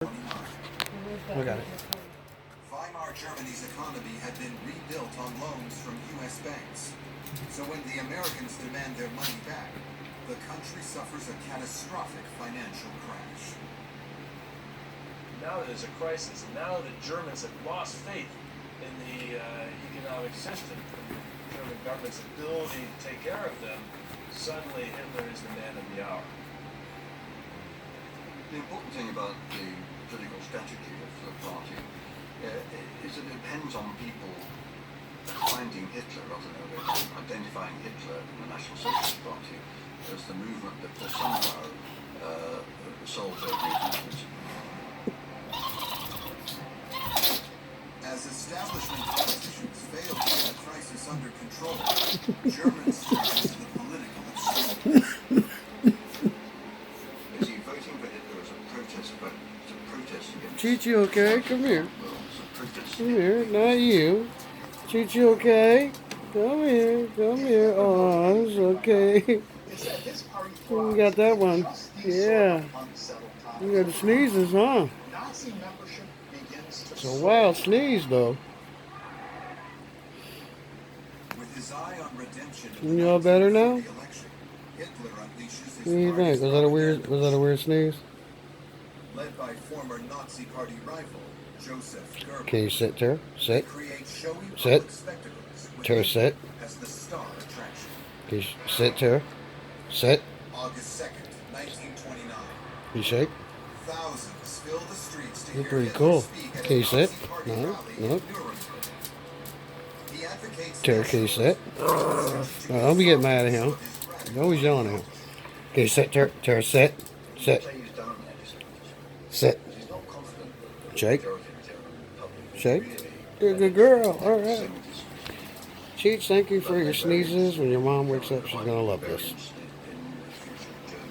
I got it. Weimar Germany's economy had been rebuilt on loans from U.S. banks. So when the Americans demand their money back, the country suffers a catastrophic financial crash. Now that there's a crisis, now that Germans have lost faith in the economic system, and the German government's ability to take care of them, suddenly Hitler is the man of the hour. The important thing about the political strategy of the party is that it depends on people finding Hitler, rather than identifying Hitler in the National Socialist Party as the movement that will somehow solve their grievances. As establishment politicians fail to get the crisis under control, Germans turn to the political extreme. Is he voting for Hitler as a protest vote? It's a protest against... Chi-Chi, okay? Come here. Well, it's a protest. Come here. Not you. Chi-Chi, okay? Come here. Come here. Oh, it's okay. You got that one. Yeah. You got the sneezes, huh? It's a wild sneeze, though. With his eye on redemption, You all better now? Hitler unleashes his What do you think? Was that a weird sneeze? Led by former Nazi Party rival Joseph Goebbels. Can you sit there? Sit. Create showy Sit. public spectacles with Ter, sit. as the star attraction. Can you sit there? Sit. August 2nd, 1929. You shake. Thousands fill the streets to You're hear pretty Hitler cool. speak at Can you a sit? Nazi Party No, rally no. in Nuremberg. He advocates Ter, can you sit? Don't be getting mad at him. You're always yelling at him. Can you sit, Ter? Ter, sit. Sit. Say he's down there, just Sit. because he's not confident that the Shake. majority of the German public Shake. really You're a good girl. All right. sing this. Cheech, thank you for your sneezes. When your mom wakes up, she's going to love this. Variance